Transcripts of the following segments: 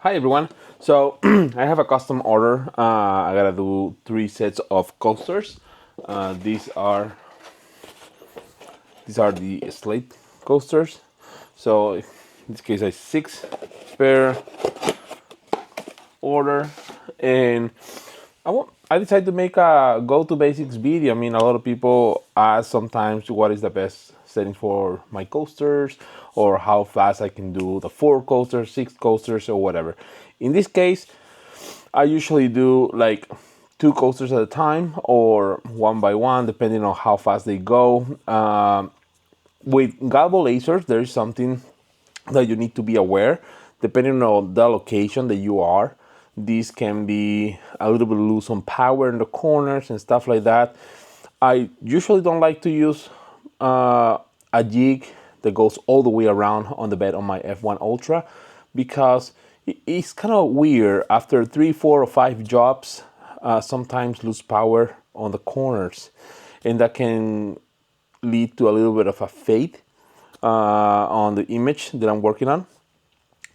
Hi everyone. So I have a custom order. I gotta do 3 sets of coasters. These are the Slate coasters. So in this case, I 6 pair order, and I decided to make a go to basics video. I mean, a lot of people ask sometimes what is the best setting for my coasters, or how fast I can do the 4 coasters, 6 coasters, or whatever. In this case, I usually do like 2 coasters at a time or one by one, depending on how fast they go. With galvo lasers, there is something that you need to be aware. Depending on the location that you are, these can be a little bit loose on power in the corners and stuff like that. I usually don't like to use a jig that goes all the way around on the bed on my F1 Ultra, because it's kind of weird. After 3, 4, or 5 jobs, sometimes lose power on the corners, and that can lead to a little bit of a fade on the image that I'm working on.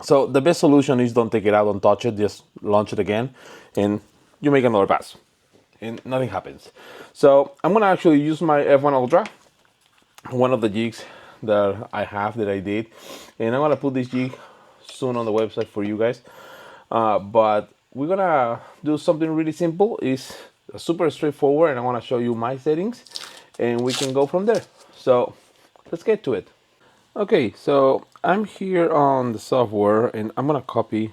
So the best solution is don't take it out, don't touch it, just launch it again, and you make another pass, and nothing happens. So I'm gonna actually use my F1 Ultra, one of the jigs that I have that I did, and I'm gonna put this jig soon on the website for you guys. But we're gonna do something really simple. It's super straightforward, and I want to show you my settings, and we can go from there. So let's get to it. Okay, so I'm here on the software, and I'm gonna copy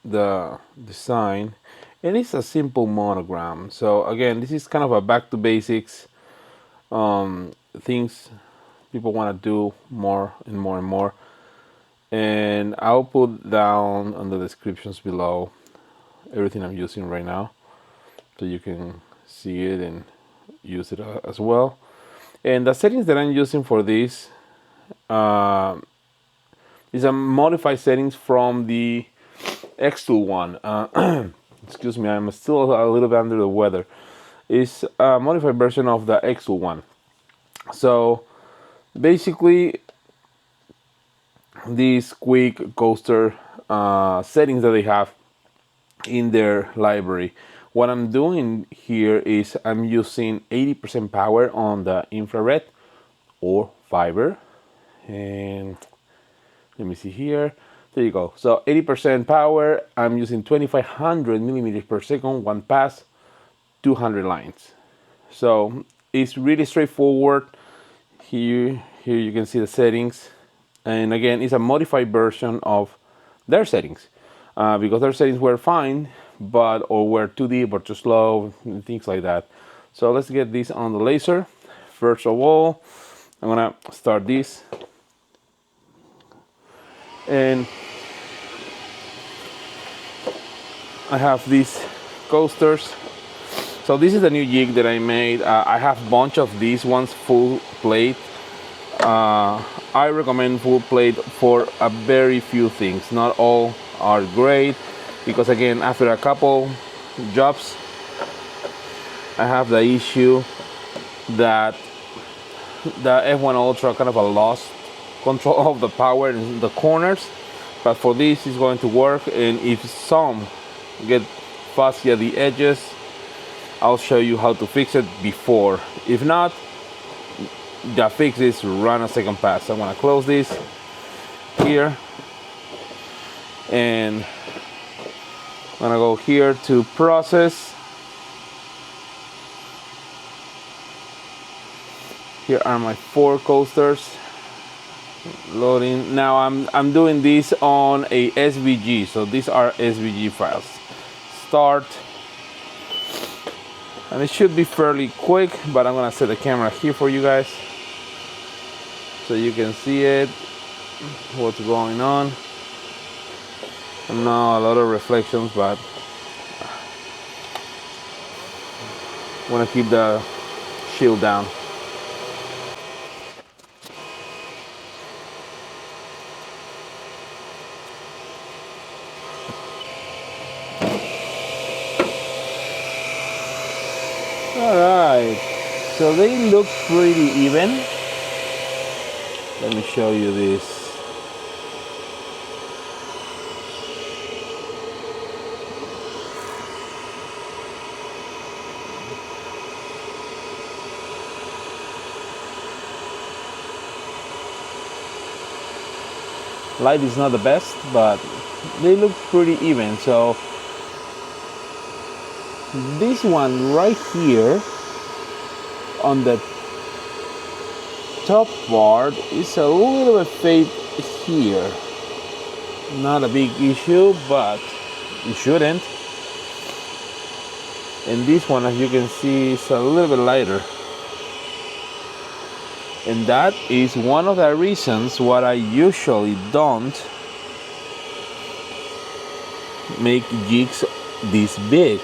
the design, and it's a simple monogram. So again, this is kind of a back to basics, things people want to do more and more and more. And I'll put down on the descriptions below everything I'm using right now, so you can see it and use it as well. And the settings that I'm using for this is a modified settings from the Xtool one. Excuse me, I'm still a little bit under the weather. It's a modified version of the Xtool one. So basically, these quick coaster settings that they have in their library. What I'm doing here is I'm using 80% power on the infrared or fiber, and let me see here. There you go. So 80% power. I'm using 2500 millimeters per second, one pass, 200 lines. So it's really straightforward. Here you can see the settings, and again, it's a modified version of their settings, because their settings were fine, but or were too deep or too slow, and things like that. So let's get this on the laser. First of all, I'm gonna start this, and I have these coasters. So this is a new jig that I made. I have a bunch of these ones full plate. I recommend full plate for a very few things. Not all are great, because again, after a couple jobs, I have the issue that the F1 Ultra kind of lost control of the power in the corners. But for this, it's going to work. And if some get fuzzy at the edges, I'll show you how to fix it before. If not, the fix is run a second pass. I'm gonna close this here, and I'm gonna go here to process. Here are my 4 coasters loading. Now I'm doing this on a SVG, so these are SVG files. Start, and it should be fairly quick, but I'm gonna set the camera here for you guys so you can see it, what's going on. I know a lot of reflections, but I want to keep the shield down. Alright, so they look pretty even. Let me show you this. Light is not the best, but they look pretty even. So this one right here on the top part is a little bit fade here. Not a big issue, but it shouldn't. And this one, as you can see, is a little bit lighter. And that is one of the reasons why I usually don't make jigs this big,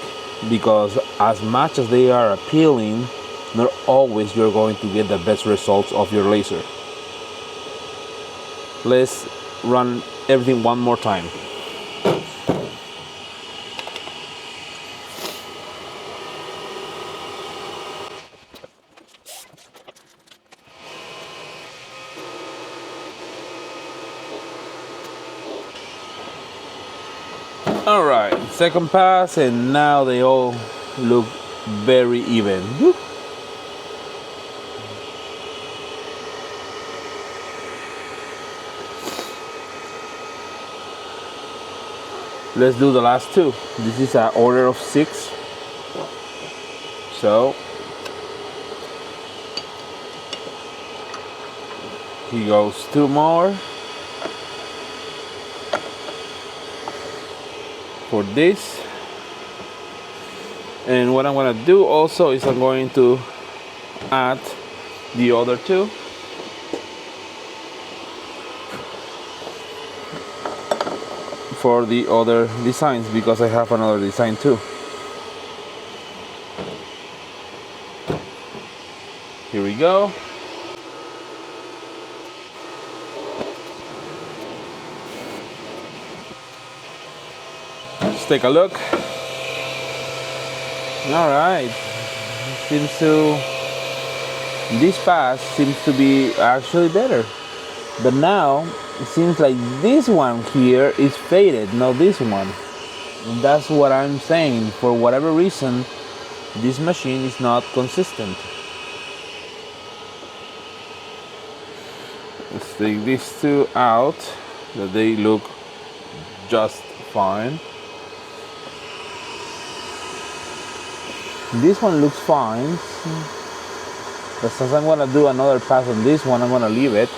because as much as they are appealing, not always you're going to get the best results of your laser. Let's run everything one more time. All right, second pass, and now they all look very even. Whoop. Let's do the last two. This is an order of 6. So here goes 2 more. For this, and what I'm going to do also is I'm going to add the other 2 for the other designs, because I have another design too. Here we go. Let's take a look. All right, this pass seems to be actually better, but now it seems like this one here is faded, not this one. And that's what I'm saying. For whatever reason, this machine is not consistent. Let's take these 2 out, that they look just fine. This one looks fine, but since I'm gonna do another pass on this one, I'm gonna leave it.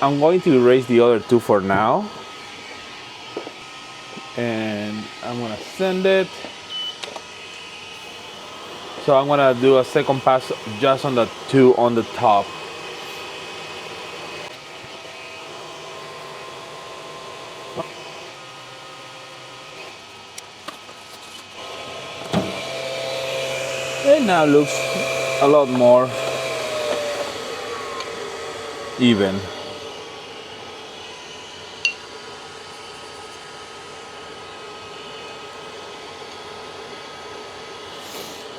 I'm going to erase the other 2 for now, and I'm gonna send it. So I'm gonna do a second pass just on the 2 on the top. It now looks a lot more even.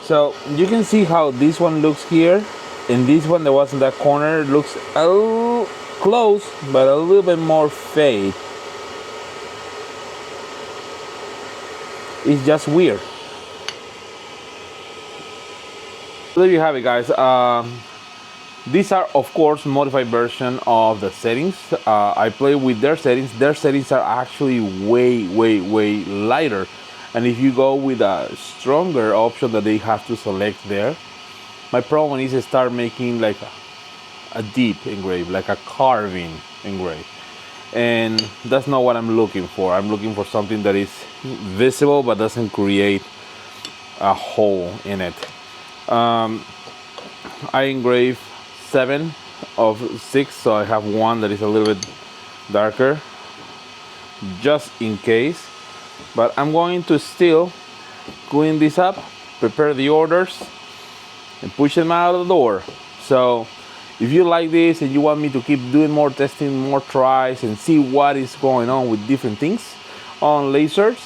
So you can see how this one looks here, and this one that was in that corner looks a little close, but a little bit more fade. It's just weird. There you have it, guys. These are, of course, modified version of the settings. I play with their settings. Their settings are actually way lighter. And if you go with a stronger option that they have to select there, my problem is to start making like a deep engrave, like a carving engrave. And that's not what I'm looking for. I'm looking for something that is visible but doesn't create a hole in it. I engrave 7 of 6, so I have one that is a little bit darker, just in case. But I'm going to still clean this up, prepare the orders, and push them out of the door. So if you like this and you want me to keep doing more testing, more tries, and see what is going on with different things on lasers,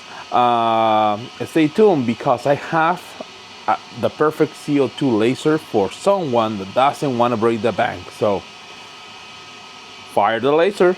stay tuned, because I have the perfect CO2 laser for someone that doesn't want to break the bank. So fire the laser.